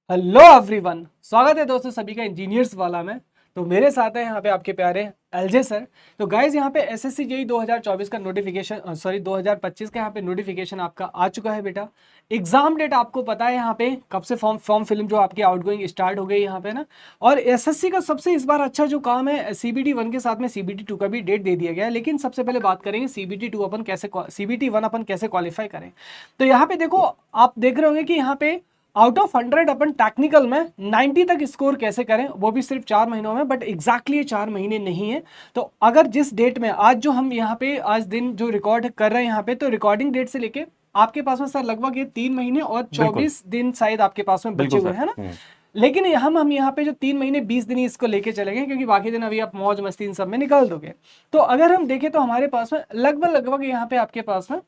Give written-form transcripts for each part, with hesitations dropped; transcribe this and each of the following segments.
Hello everyone, स्वागत है दोस्तों सभी का इंजीनियर्स वाला में। तो मेरे साथ है यहाँ पे आपके प्यारे एलजे सर। तो गाइज यहाँ पे एसएससी जेई 2024 का नोटिफिकेशन 2025 का यहाँ पे नोटिफिकेशन आपका आ चुका है बेटा। एग्जाम डेट आपको पता है यहाँ पे कब से फॉर्म फिल्म जो आपकी आउटगोइंग स्टार्ट हो गई यहाँ पे ना। और एसएससी का सबसे इस बार अच्छा जो काम है, सीबीटी 1 के साथ में सीबीटी 2 का भी डेट दे दिया गया है। लेकिन सबसे पहले बात करेंगे सीबीटी 1 अपन कैसे क्वालिफाई करें। तो यहाँ पे देखो, आप देख रहे होंगे कि यहाँ पे आउट ऑफ 100 अपन टेक्निकल में 90 तक स्कोर कैसे करें, वो भी सिर्फ 4 महीनों में। बट एग्जैक्टली ये 4 महीने नहीं है। तो अगर जिस डेट में आज जो हम यहाँ पे आज दिन जो रिकॉर्ड कर रहे हैं यहाँ पे, तो रिकॉर्डिंग डेट से लेके आपके पास में सर लगभग ये 3 महीने और 24 दिन शायद आपके पास में बचे हुए हैं ना। लेकिन हम यहाँ पे जो 3 महीने 20 दिन ही इसको लेके चलेंगे, क्योंकि बाकी दिन अभी आप मौज मस्ती इन सब में निकाल दोगे। तो अगर हम देखें तो हमारे पास में लगभग यहाँ पे आपके पास में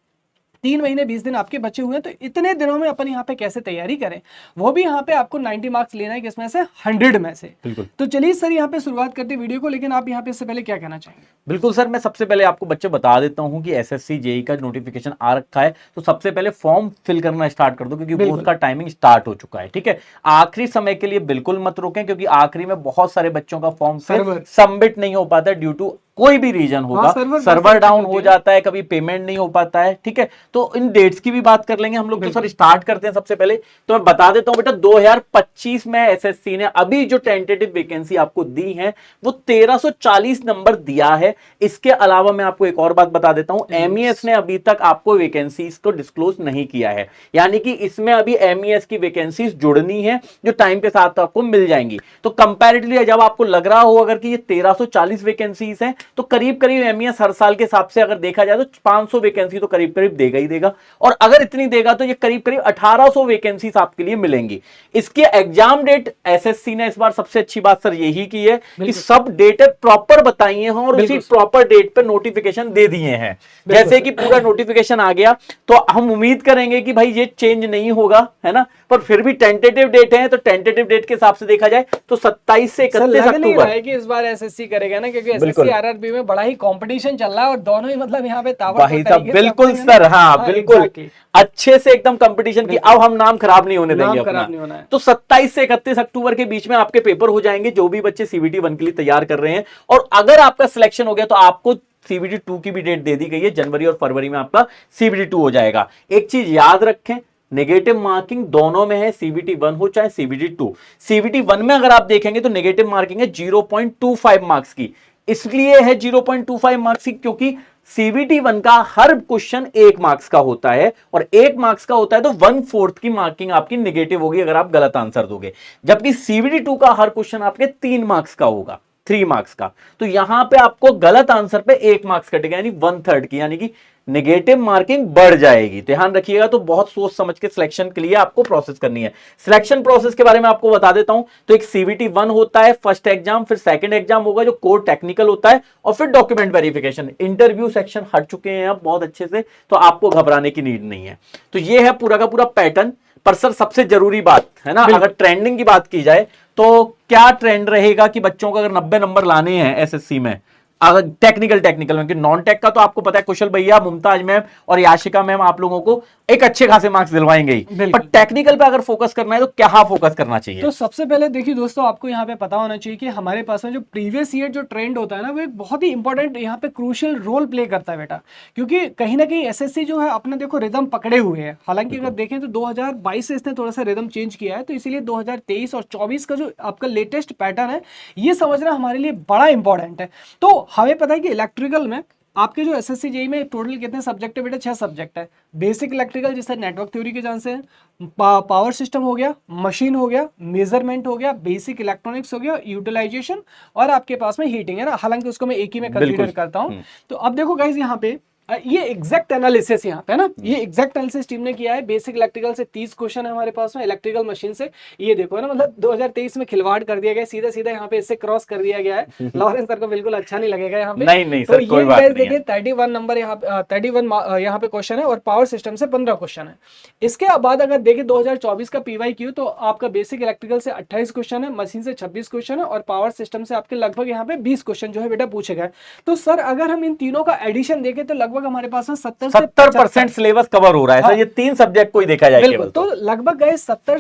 3 महीने 20 दिन आपके बचे हुए हैं। तो इतने दिनों में अपन यहाँ पे कैसे तैयारी करें, वो भी यहाँ पे आपको 90 मार्क्स लेना है, किसमें से 100 में से। तो चलिए सर यहाँ पे शुरुआत करते हैं वीडियो को। लेकिन आप यहाँ पे इससे पहले क्या कहना चाहेंगे? बिल्कुल सर, मैं सबसे पहले आपको बच्चे बता देता हूं कि एसएससी जेई का नोटिफिकेशन आ रखा है, तो सबसे पहले फॉर्म फिल करना स्टार्ट कर दो, क्योंकि वो उसका टाइमिंग स्टार्ट हो चुका है। ठीक है, आखिरी समय के लिए बिल्कुल मत रोकें, क्योंकि आखिरी में बहुत सारे बच्चों का फॉर्म फिर सबमिट नहीं हो पाता ड्यू टू कोई भी रीजन होगा। सर्वर डाउन हो जाता है, कभी पेमेंट नहीं हो पाता है। ठीक है, तो इन डेट्स की भी बात कर लेंगे हम लोग। तो सर स्टार्ट करते हैं। सबसे पहले तो मैं बता देता हूं बेटा, 2025 में एसएससी ने अभी जो टेंटेटिव वैकेंसी आपको दी है वो 1340 नंबर दिया है। इसके अलावा मैं आपको एक और बात बता देता हूं, एमईएस ने अभी तक आपको वैकेंसीज को डिस्क्लोज नहीं किया है, यानी कि इसमें अभी एमईएस की वैकेंसीज जुड़नी है, जो टाइम के साथ आपको मिल जाएंगी। तो कंपैरेटिवली जब आपको लग रहा हो अगर कि ये 1340 वैकेंसीज हैं, तो करीब करीब एमईएस हर साल के हिसाब से अगर देखा जाए तो 500 वैकेंसी तो करीब करीब देगा ही देगा। और अगर इतनी देगा तो ये करीब करीब 1800 वैकेंसीज आपके लिए मिलेंगी। इसके एग्जाम डेट एसएससी ने इस बार सबसे अच्छी बात सर यही की है कि सब डेट प्रॉपर बताई हैं और उसी प्रॉपर डेट पे नोटिफिकेशन दे दिए हैं। जैसे कि पूरा नोटिफिकेशन आ गया, तो हम उम्मीद करेंगे कि भाई ये चेंज नहीं होगा, है ना। पर फिर भी टेंटेटिव डेट है, तो टेंटेटिव डेट के हिसाब से देखा जाए तो 27 से 31 अक्टूबर है कि इस बार एसएससी करेगा ना, क्योंकि एसएससी आरआरबी में बड़ा ही कंपटीशन चल रहा है और दोनों ही मतलब यहाँ पे बिल्कुल सर, हाँ बिल्कुल अच्छे से एकदम कंपटीशन की। अब हम नाम खराब नहीं होने देंगे अपना। तो 27 से 31 अक्टूबर के बीच में आपके पेपर हो जाएंगे, जो भी बच्चे सीबीटी 1 के लिए तैयार कर रहे हैं। और अगर आपका सिलेक्शन हो गया तो आपको सीबीटी 2 की भी डेट दे दी गई है, जनवरी और फरवरी में आपका सीबीटी 2 हो जाएगा। एक चीज याद रखें, नेगेटिव मार्किंग दोनों में है, सीबीटी 1 हो चाहे सीबीटी 2। सीबीटी 1 में अगर आप देखेंगे तो नेगेटिव मार्किंग है 0.25 मार्क्स की। इसलिए है 0.25 मार्क्स की क्योंकि सीबीटी 1 का हर क्वेश्चन 1 मार्क्स का होता है, और 1 मार्क्स का होता है तो 1/4 की मार्किंग आपकी नेगेटिव होगी अगर आप गलत आंसर दोगे। जबकि सीबीटी 2 का हर क्वेश्चन आपके 3 मार्क्स का होगा, 3 मार्क्स का। तो यहां पे आपको गलत आंसर पे 1 मार्क्स कटेगा, यानी 1/3 की, यानी कि नेगेटिव मार्किंग बढ़ जाएगी। ध्यान रखिएगा। तो बहुत सोच समझ के सिलेक्शन के लिए आपको प्रोसेस करनी है। सिलेक्शन प्रोसेस के बारे में आपको बता देता हूं। तो एक सीबीटी 1 होता है फर्स्ट एग्जाम, फिर सेकंड एग्जाम होगा जो कोर टेक्निकल होता है, और फिर डॉक्यूमेंट वेरिफिकेशन। इंटरव्यू सेक्शन हट चुके हैं अब बहुत अच्छे से, तो आपको घबराने की नीड नहीं है। तो ये है पूरा का पूरा पैटर्न। पर सर सबसे जरूरी बात है ना, अगर ट्रेंडिंग की बात की जाए तो क्या ट्रेंड रहेगा कि बच्चों को अगर 90 नंबर लाने हैं एसएससी में, अगर टेक्निकल में, नॉन टेक का तो आपको पता है कुशल भैया, मुमताज मैम और याशिका मैम आप लोगों को एक अच्छे खासे मार्क्स दिलवाएंगे ही। पर टेक्निकल पे अगर फोकस करना है तो क्या फोकस करना चाहिए? तो सबसे पहले देखिए दोस्तों, आपको यहाँ पे पता होना चाहिए कि हमारे पास में जो प्रीवियस ईयर जो ट्रेंड होता है ना, वो एक बहुत ही इंपॉर्टेंट यहाँ पे क्रूशियल रोल प्ले करता है बेटा। क्योंकि कहीं ना कहीं एसएससी जो है अपने देखो रिदम पकड़े हुए है। हालांकि अगर देखें तो 2022 से इसने थोड़ा सा रिदम चेंज किया है, तो इसीलिए 2023 और 24 का जो आपका लेटेस्ट पैटर्न है, ये समझना हमारे लिए बड़ा इंपॉर्टेंट है। तो हमें पता है कि इलेक्ट्रिकल में आपके जो एसएससी जेई में टोटल कितने सब्जेक्ट है बेटा? 6 सब्जेक्ट है। बेसिक इलेक्ट्रिकल जिससे नेटवर्क थ्योरी के जान से पावर सिस्टम हो गया, मशीन हो गया, मेजरमेंट हो गया, बेसिक इलेक्ट्रॉनिक्स हो गया, यूटिलाइजेशन, और आपके पास में हीटिंग है ना। हालांकि उसको मैं एक ही में कंसीडर करता हूं। तो अब देखो गाइस, यहाँ पे ये एग्जैक्ट एनालिसिस यहाँ पे है ना, ये एग्जैक्ट एनालिसिस टीम ने किया है। बेसिक इलेक्ट्रिकल से 30 क्वेश्चन है हमारे पास में, इलेक्ट्रिकल मशीन से ये देखो है ना, मतलब 2023 में खिलवाड़ कर दिया गया, सीधा सीधा यहाँ पे इससे क्रॉस कर दिया गया है। लॉरेंस सर को बिल्कुल अच्छा नहीं लगेगा यहाँ पे। नहीं तो ये गाइस देखिए 31 नंबर यहाँ पे 31 यहाँ पे क्वेश्चन है, और पावर सिस्टम से 15 क्वेश्चन है। इसके बाद अगर देखें 2024 का पीवाईक्यू, तो आपका बेसिक इलेक्ट्रिकल से 28 क्वेश्चन है, मशीन से 26 क्वेश्चन है, और पावर सिस्टम से आपके लगभग यहाँ पे 20 क्वेश्चन जो है बेटा पूछे गए। तो सर अगर हम इन तीनों का एडिशन देखें तो लगभग लगभग हमारे पास में 70% सिलेबस कवर हो रहा है। हाँ, सर ये 3 सब्जेक्ट को ही देखा जाए बिल्कुल। केवल तो लगभग गाइस 70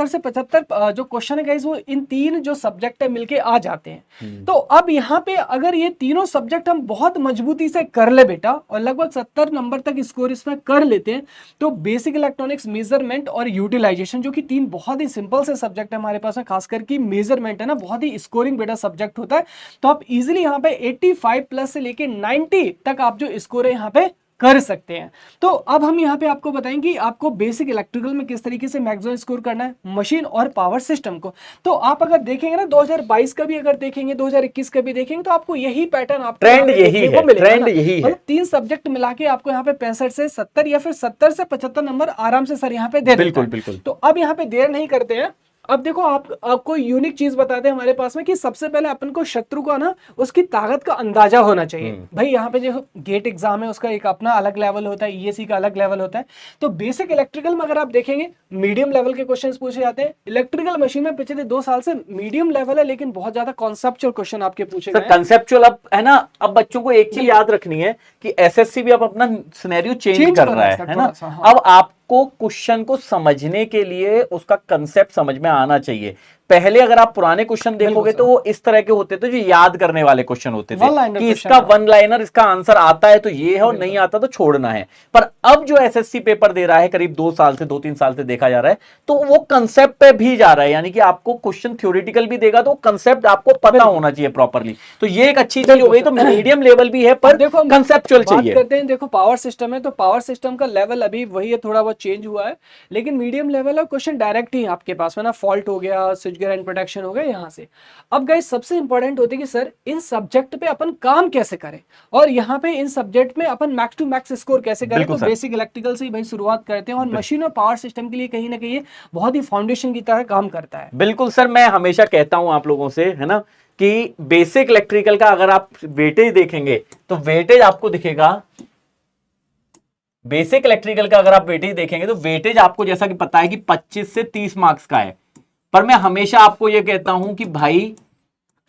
से 75 जो क्वेश्चन है गाइस वो इन 3 जो सब्जेक्ट है मिलके आ जाते हैं। तो अब यहाँ पे अगर ये तीनों सब्जेक्ट हम बहुत मजबूती से कर ले बेटा और लगभग 70 नंबर तक स्कोर इसमें कर लेते हैं, तो बेसिक इलेक्ट्रॉनिक्स, मेजरमेंट और यूटिलाइजेशन, जो कि 3 बहुत ही सिंपल से सब्जेक्ट है हमारे पास में, खास करके मेजरमेंट है ना, बहुत ही स्कोरिंग बेटा सब्जेक्ट होता है। तो आप इजिली यहाँ पे 85 प्लस से लेके 90 तक आप जो स्कोर है यहाँ पे कर सकते हैं। तो अब हम यहाँ पे आपको बताएंगे आपको बेसिक इलेक्ट्रिकल में किस तरीके से मैक्सिमम स्कोर करना है, मशीन और पावर सिस्टम को। तो आप अगर देखेंगे ना 2022 का भी अगर देखेंगे, 2021 का भी देखेंगे, तो आपको यही पैटर्न आपको ट्रेंड यही है, ट्रेंड यही है। 3 सब्जेक्ट मिला के आपको यहाँ पे 65 से 70 या फिर 70 से 75 नंबर आराम से सर यहाँ पे दे देता है। बिल्कुल। तो अब यहाँ पे देर नहीं करते हैं। अब देखो आपको यूनिक चीज बताते हैं हमारे पास में कि सबसे पहले अपन को शत्रु का ना उसकी ताकत का अंदाजा होना चाहिए। भाई यहाँ पे जो गेट एग्जाम है उसका एक अपना अलग लेवल होता है, ईएससी का अलग लेवल होता है। तो बेसिक इलेक्ट्रिकल में अगर आप देखेंगे मीडियम लेवल के क्वेश्चंस पूछे जाते हैं। इलेक्ट्रिकल मशीन में पिछले 2 साल से मीडियम लेवल है, लेकिन बहुत ज्यादा कॉन्सेप्चुअल क्वेश्चन आपके पूछे गए। कंसेप्चुअल अब है ना, अब बच्चों को एक चीज याद रखनी है कि एसएससी भी अब अपना सिनेरियो चेंज कर रहा है ना। अब आपको क्वेश्चन को समझने के लिए उसका कंसेप्ट समझ में आना चाहिए। पहले अगर आप पुराने क्वेश्चन देखोगे तो वो इस तरह के होते थे जो याद करने वाले क्वेश्चन होते थे कि इसका वन लाइनर, इसका आंसर आता है तो ये है और नहीं आता तो छोड़ना है। पर अब जो एसएससी पेपर दे रहा है करीब 2-3 साल से देखा जा रहा है, तो वो कंसेप्ट पे भी जा रहा है, यानी कि आपको क्वेश्चन थ्योरेटिकल भी देगा तो कंसेप्ट आपको पता होना चाहिए प्रॉपरली। तो ये एक अच्छी चीज हो गई। तो मीडियम लेवल भी है पर देखो कंसेप्चुअल चाहिए। करते हैं, देखो पावर सिस्टम है तो पावर सिस्टम का लेवल अभी वही है, थोड़ा बहुत चेंज हुआ है, लेकिन मीडियम लेवल है, क्वेश्चन डायरेक्ट ही आपके पास में ना, फॉल्ट हो गया, स्विच गियर एंड प्रोटेक्शन हो गया यहाँ से। अब गाइस सबसे इंपॉर्टेंट होती है कि सर इन सब्जेक्ट पे अपन काम कैसे करें और यहाँ पे इन सब्जेक्ट में अपन मैक्स टू मैक्स स्कोर कैसे करें। तो बेसिक इलेक्ट्रिकल से ही भाई शुरुआत करते हैं और मशीन और पावर सिस्टम के लिए कहीं ना कहीं बहुत ही फाउंडेशन की तरह काम करता है। बिल्कुल सर, मैं हमेशा कहता हूं आप लोगों से, है ना, कि बेसिक इलेक्ट्रिकल का अगर आप वेटेज देखेंगे तो वेटेज आपको दिखेगा। बेसिक इलेक्ट्रिकल का अगर आप वेटेज देखेंगे तो वेटेज आपको जैसा कि पता है कि 25 से 30 मार्क्स का है। पर मैं हमेशा आपको यह कहता हूं कि भाई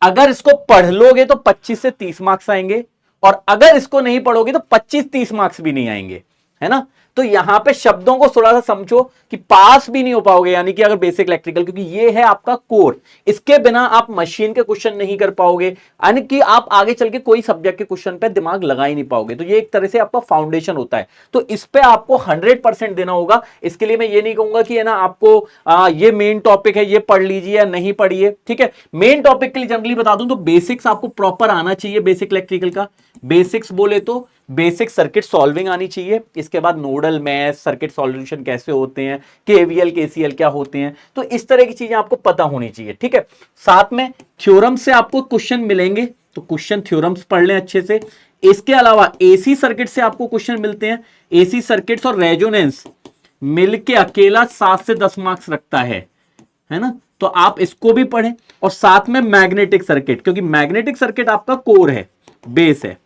अगर इसको पढ़ लोगे तो 25 से 30 मार्क्स आएंगे, और अगर इसको नहीं पढ़ोगे तो 25-30 मार्क्स भी नहीं आएंगे, है ना। तो यहां पे शब्दों को थोड़ा सा समझो कि पास भी नहीं हो पाओगे, यानी कि अगर बेसिक इलेक्ट्रिकल, क्योंकि ये है आपका कोर, इसके बिना आप मशीन के क्वेश्चन नहीं कर पाओगे, यानी कि आप आगे चल के कोई सब्जेक्ट के क्वेश्चन पे दिमाग लगा ही नहीं पाओगे। तो ये एक तरह से आपका फाउंडेशन होता है, तो इस पे आपको 100% देना होगा। इसके लिए मैं ये नहीं कहूंगा कि है ना आपको ये मेन टॉपिक है ये पढ़ लीजिए या नहीं पढ़िए, ठीक है। मेन टॉपिक के लिए जनरली बता दूं तो बेसिक्स आपको प्रॉपर आना चाहिए बेसिक इलेक्ट्रिकल का। बेसिक्स बोले तो बेसिक सर्किट सॉल्विंग आनी चाहिए, इसके बाद नोडल मैथ, सर्किट सॉल्यूशन कैसे होते हैं, केवीएल केसीएल क्या होते हैं, तो इस तरह की चीजें आपको पता होनी चाहिए, ठीक है। साथ में थ्योरम से आपको क्वेश्चन मिलेंगे तो क्वेश्चन थ्योरम्स पढ़ लें अच्छे से। इसके अलावा एसी सर्किट से आपको क्वेश्चन मिलते हैं। एसी सर्किट्स और रेजोनेंस मिलके अकेला 7 से 10 मार्क्स रखता है ना, तो आप इसको भी पढ़ें। और साथ में मैग्नेटिक सर्किट, क्योंकि मैग्नेटिक सर्किट आपका कोर है, बेस है।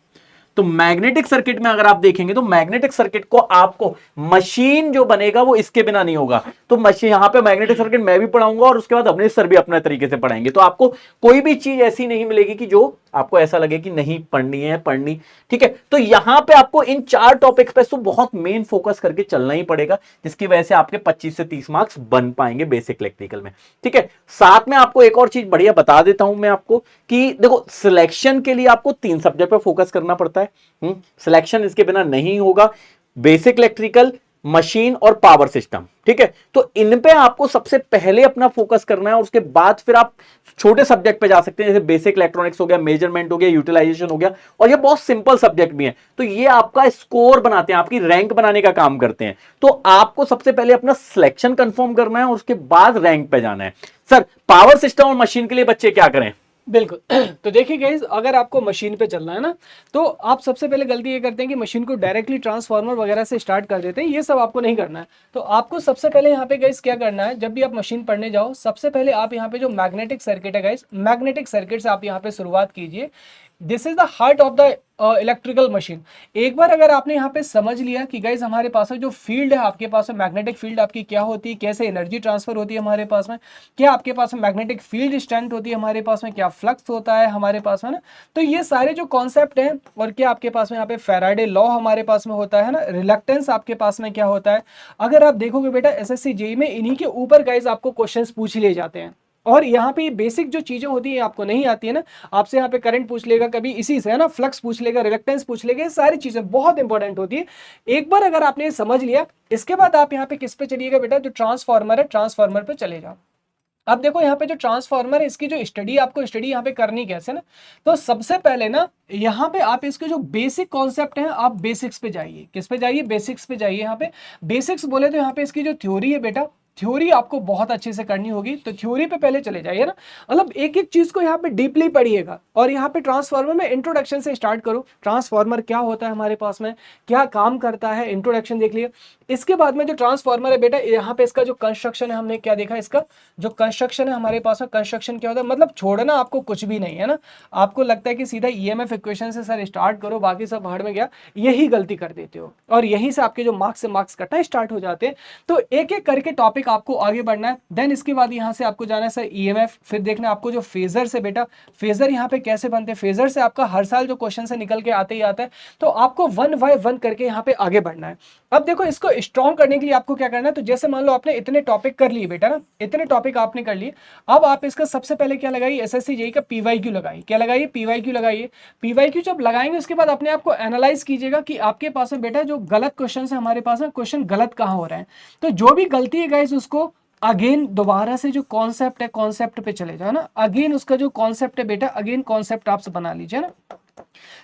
तो मैग्नेटिक सर्किट में अगर आप देखेंगे तो मैग्नेटिक सर्किट को आपको मशीन जो बनेगा वो इसके बिना नहीं होगा। तो मशीन यहां पे मैग्नेटिक सर्किट मैं भी पढ़ाऊंगा और उसके बाद अपने सर भी अपने तरीके से पढ़ाएंगे। तो आपको कोई भी चीज ऐसी नहीं मिलेगी कि जो आपको ऐसा लगे कि नहीं पढ़नी है, पढ़नी, ठीक है। तो यहां पे आपको इन 4 टॉपिक्स पे तो बहुत मेन फोकस करके चलना ही पड़ेगा, जिसकी वजह से आपके 25 से 30 मार्क्स बन पाएंगे बेसिक इलेक्ट्रिकल में, ठीक है। साथ में आपको एक और चीज बढ़िया बता देता हूं मैं आपको कि देखो सिलेक्शन के लिए आपको 3 सब्जेक्ट पे फोकस करना पड़ता है। सिलेक्शन इसके बिना नहीं होगा। बेसिक इलेक्ट्रिकल, मशीन और पावर सिस्टम, ठीक है। तो इन पे आपको सबसे पहले अपना फोकस करना है और उसके बाद फिर आप छोटे सब्जेक्ट पे जा सकते हैं, जैसे बेसिक इलेक्ट्रॉनिक्स हो गया, मेजरमेंट हो गया, यूटिलाइजेशन हो गया, और ये बहुत सिंपल सब्जेक्ट भी है। तो ये आपका स्कोर बनाते हैं, आपकी रैंक बनाने का काम करते हैं। तो आपको सबसे पहले अपना सिलेक्शन कंफर्म करना है और उसके बाद रैंक पे जाना है। सर पावर सिस्टम और मशीन के लिए बच्चे क्या करें? बिल्कुल। तो देखिए गाइस, अगर आपको मशीन पे चलना है ना, तो आप सबसे पहले गलती ये करते हैं कि मशीन को डायरेक्टली ट्रांसफार्मर वगैरह से स्टार्ट कर देते हैं। ये सब आपको नहीं करना है। तो आपको सबसे पहले यहाँ पे गाइस क्या करना है, जब भी आप मशीन पढ़ने जाओ, सबसे पहले आप यहाँ पे जो मैग्नेटिक सर्किट है गाइस, मैग्नेटिक सर्किट से आप यहाँ पे शुरुआत कीजिए। This is the heart of the electrical machine. एक बार अगर आपने यहाँ पे समझ लिया कि गाइज हमारे पास में जो फील्ड है आपके पास में, मैग्नेटिक फील्ड आपकी क्या होती है, कैसे एनर्जी ट्रांसफर होती है हमारे पास में, क्या आपके पास में मैग्नेटिक फील्ड स्ट्रेंथ होती है हमारे पास में, क्या फ्लक्स होता है हमारे पास में ना, तो ये सारे जो कॉन्सेप्ट हैं, और क्या आपके पास में यहाँ पे फैराडे लॉ हमारे पास में होता है ना, रिलक्टेंस आपके पास में क्या होता है। अगर आप देखोगे बेटा एसएससी जेईई में इन्हीं के ऊपर गाइज आपको क्वेश्चंस पूछ लिए जाते हैं। और यहाँ पे बेसिक जो चीजें होती है आपको नहीं आती है ना, आपसे यहाँ पे करंट पूछ लेगा कभी इसी से है ना, फ्लक्स पूछ लेगा, रिलक्टेंस पूछ लेगा, ये सारी चीजें बहुत इंपॉर्टेंट होती है। एक बार अगर आपने समझ लिया, इसके बाद आप यहाँ पे किस पे चलिएगा बेटा, जो ट्रांसफार्मर है ट्रांसफार्मर पे चले जाओ। अब देखो यहाँ पे जो ट्रांसफार्मर है इसकी जो स्टडी आपको स्टडी यहाँ पे करनी कैसे ना, तो सबसे पहले ना यहाँ पे आप इसके जो बेसिक कॉन्सेप्ट हैं आप बेसिक्स पे जाइए। किस पे जाइए, बेसिक्स पे जाइए। यहाँ पे बेसिक्स बोले तो यहाँ पे इसकी जो थ्योरी है बेटा, थ्योरी आपको बहुत अच्छे से करनी होगी, तो थ्योरी पे पहले चले जाइए ना, मतलब एक एक चीज को यहाँ पे डीपली पढ़िएगा। और यहाँ पे ट्रांसफार्मर में इंट्रोडक्शन से स्टार्ट करो, ट्रांसफार्मर क्या होता है हमारे पास में, क्या काम करता है, इंट्रोडक्शन देख लिया। इसके बाद में जो ट्रांसफार्मर है बेटा, यहाँ पे इसका जो कंस्ट्रक्शन है, हमने क्या देखा, इसका जो कंस्ट्रक्शन है हमारे पास में, कंस्ट्रक्शन क्या होता है, मतलब छोड़ना आपको कुछ भी नहीं है ना। आपको लगता है कि सीधा ईएमएफ इक्वेशन से सर स्टार्ट करो, बाकी सब भाड़ में गया, यही गलती कर देते हो, और यहीं से आपके जो मार्क्स से मार्क्स कटना स्टार्ट हो जाते हैं। तो एक एक करके टॉपिक आपको आगे बढ़ना है। देन इसके बाद यहाँ से आपको जाना है सर ईएमएफ, फिर देखना आपको जो फेजर से बेटा, फेजर यहाँ पे कैसे बनते हैं, फेजर से आपका हर साल जो क्वेश्चन से निकल के आते ही आता है, तो आपको 1 बाय 1 करके यहाँ पे आगे बढ़ना है। अब देखो इसको स्ट्रॉन्ग करने के लिए आपको क्या करना है, तो जैसे मान लो आपने इतने टॉपिक कर लिए बेटा ना, इतने टॉपिक आपने कर लिए, अब आप इसका सबसे पहले क्या लगाइए, एसएससी जेईई का पीवाईक्यू लगाइए। क्या लगाइए, पीवाईक्यू लगाइए। पीवाईक्यू जब लगाएंगे उसके बाद अपने आप को एनालाइज कीजिएगा कि आपके पास में बेटा जो गलत क्वेश्चन है हमारे पास में, क्वेश्चन गलत कहाँ हो रहे हैं, तो जो भी गलती है गाइस उसको अगेन दोबारा से जो कॉन्सेप्ट है कॉन्सेप्ट पे चले जाओ ना, अगेन उसका जो कॉन्सेप्ट है बेटा, अगेन कॉन्सेप्ट आप बना लीजिए ना।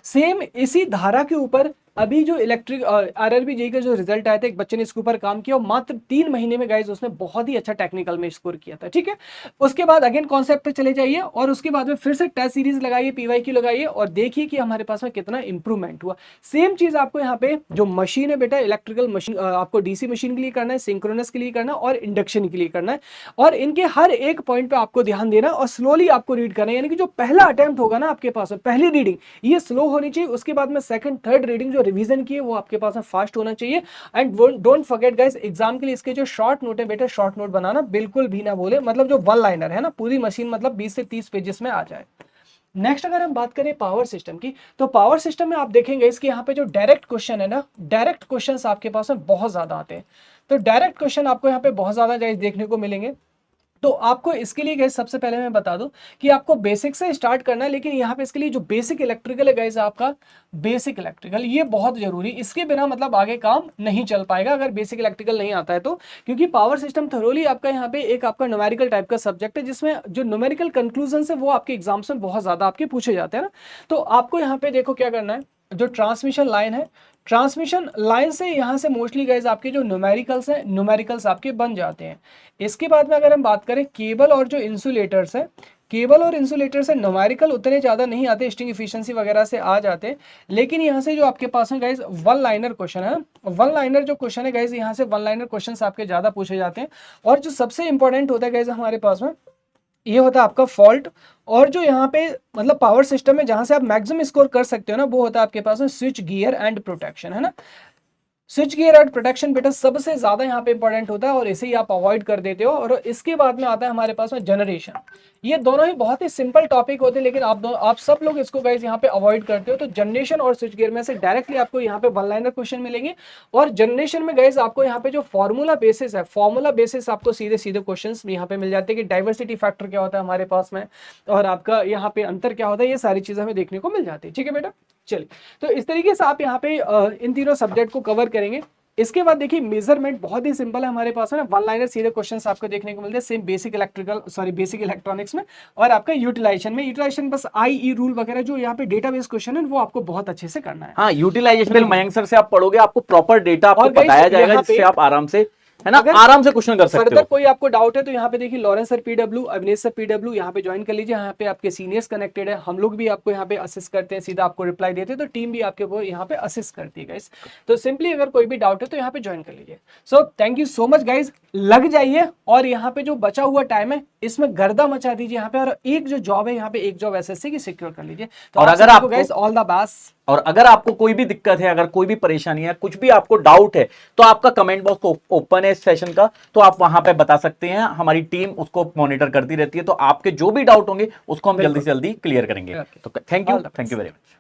सेम इसी धारा के ऊपर अभी जो इलेक्ट्रिक आरआरबी जेईई का जो रिजल्ट आया था, एक बच्चे ने इसके ऊपर काम किया और मात्र 3 महीने में गाइस उसने बहुत ही अच्छा टेक्निकल में स्कोर किया था। ठीक है, उसके बाद अगेन कॉन्सेप्ट पे चले जाइए और उसके बाद में फिर से टेस्ट सीरीज लगाइए, पीवाईक्यू लगाइए और देखिए कि हमारे पास में कितना इंप्रूवमेंट हुआ। सेम चीज आपको यहाँ पे जो मशीन है बेटा, इलेक्ट्रिकल मशीन आपको डीसी मशीन के लिए करना है, सिंक्रोनस के लिए करना है और इंडक्शन के लिए करना है, और इनके हर एक पॉइंट पे आपको ध्यान देना और स्लोली आपको रीड करना है। यानी कि जो पहला अटेम्प्ट होगा ना आपके पास में, पहली रीडिंग ये स्लो होनी चाहिए, उसके बाद में सेकंड थर्ड रीडिंग जो रिवीजन की है वो आपके पास में फास्ट होना चाहिए। And don't forget guys, exam के लिए इसके जो शॉर्ट नोट है बेटा, शॉर्ट नोट बनाना बिल्कुल भी ना बोले, मतलब जो 1 लाइनर है ना, पूरी मशीन मतलब 20 से 30 पेजेस में आ जाए। नेक्स्ट अगर हम बात करें पावर सिस्टम की, तो पावर सिस्टम में आप देखेंगे इसके यहाँ पे जो डायरेक्ट क्वेश्चन है ना, डायरेक्ट क्वेश्चंस आपके पास में बहुत ज्यादा आते हैं। तो डायरेक्ट क्वेश्चन आपको यहाँ पे बहुत ज्यादा गाइस देखने को मिलेंगे। तो आपको इसके लिए गाइस सबसे पहले मैं बता दूं कि आपको बेसिक से स्टार्ट करना है, लेकिन यहाँ पे इसके लिए जो बेसिक इलेक्ट्रिकल है गाइस, आपका बेसिक इलेक्ट्रिकल ये बहुत जरूरी, इसके बिना मतलब आगे काम नहीं चल पाएगा अगर बेसिक इलेक्ट्रिकल नहीं आता है तो। क्योंकि पावर सिस्टम थोरोली आपका यहाँ पे एक आपका न्यूमेरिकल टाइप का सब्जेक्ट है, जिसमें जो न्यूमेरिकल कंक्लूजन है वो आपके एग्जाम्स में बहुत ज्यादा आपके पूछे जाते हैं ना। तो आपको यहाँ पे देखो क्या करना है, जो ट्रांसमिशन लाइन है, ट्रांसमिशन लाइन से यहाँ से मोस्टली गाइस आपके जो न्यूमेरिकल्स हैं, न्यूमेरिकल्स आपके बन जाते हैं। इसके बाद में अगर हम बात करें केबल और जो इंसुलेटर्स है, केबल और इंसुलेटर से न्यूमेरिकल उतने ज़्यादा नहीं आते, स्ट्रिंग एफिशिएंसी वगैरह से आ जाते हैं, लेकिन यहाँ से जो आपके पास में गाइस 1 लाइनर क्वेश्चन है, 1 लाइनर जो क्वेश्चन है गाइस, यहाँ से 1 लाइनर क्वेश्चन आपके ज़्यादा पूछे जाते हैं। और जो सबसे इंपॉर्टेंट होता है गाइस हमारे पास में, ये होता है आपका फॉल्ट। और जो यहाँ पे मतलब पावर सिस्टम में जहां से आप मैक्सिमम स्कोर कर सकते हो ना, वो होता है आपके पास में स्विच गियर एंड प्रोटेक्शन, है ना। स्विच गियर एंड प्रोटेक्शन बेटा सबसे ज्यादा यहाँ पे इंपॉर्टेंट होता है और इसे ही आप अवॉइड कर देते हो। और इसके बाद में आता है हमारे पास में जनरेशन। ये दोनों ही बहुत ही सिंपल टॉपिक होते हैं, लेकिन आप सब लोग इसको गाइस यहाँ पे अवॉइड करते हो। तो जनरेशन और स्विच गियर में से डायरेक्टली आपको यहाँ पे 1 लाइनर क्वेश्चन मिलेंगे। और जनरेशन में गाइस आपको यहाँ पे जो फॉर्मूला बेसिस है, फॉर्मूला बेसिस आपको सीधे सीधे क्वेश्चन यहाँ पे मिल जाते हैं कि डाइवर्सिटी फैक्टर क्या होता है हमारे पास में, और आपका यहाँ पे अंतर क्या होता है, ये सारी चीजें हमें देखने को मिल जाती है। ठीक है बेटा, चलिए तो इस तरीके से आप यहाँ पे इन तीनों सब्जेक्ट को कवर करेंगे। इसके बाद देखिए मेजरमेंट बहुत ही सिंपल है हमारे पास है ना, 1 लाइनर सीधे क्वेश्चंस आपको देखने को मिलते हैं सेम बेसिक बेसिक इलेक्ट्रॉनिक्स में। और आपका यूटिलाइजेशन बस IE रूल वगैरह जो यहाँ पे डेटाबेस क्वेश्चन है वो आपको बहुत अच्छे से करना है। हाँ, यूटिलाइजेशन मयंक सर से आप पढ़ोगे, आपको प्रॉपर डेटा आपको बताया जाएगा, जिससे आप आराम से है ना आराम से क्वेश्चन कर सकते हो। फर्दर कोई आपको डाउट है तो यहाँ पे देखिए Lawrence sir PW, Avinesh sir PW यहाँ पे ज्वाइन कर लीजिए। यहाँ पे आपके सीनियर्स कनेक्टेड है, हम लोग भी आपको यहाँ पे असिस्ट करते हैं, सीधा आपको रिप्लाई देते हैं, तो टीम भी आपके वो यहाँ पे असिस्ट करती है गाइस। तो सिंपली अगर कोई भी डाउट है तो यहाँ पे ज्वाइन कर लीजिए। So thank you so much guys, लग जाइए और यहाँ पे जो बचा हुआ टाइम है इसमें गर्दा मचा दीजिए यहाँ पे, और एक जो जॉब है यहाँ पे एक जॉब SSC की सिक्योर कर लीजिए। तो और अगर आपको गाइस ऑल द बेस्ट। और अगर आपको कोई भी दिक्कत है, अगर कोई भी परेशानी है, कुछ भी आपको डाउट है, तो आपका कमेंट बॉक्स ओपन है इस सेशन का, तो आप वहां पे बता सकते हैं। हमारी टीम उसको मॉनिटर करती रहती है, तो आपके जो भी डाउट होंगे उसको हम जल्दी से जल्दी क्लियर करेंगे। तो थैंक यू वेरी मच।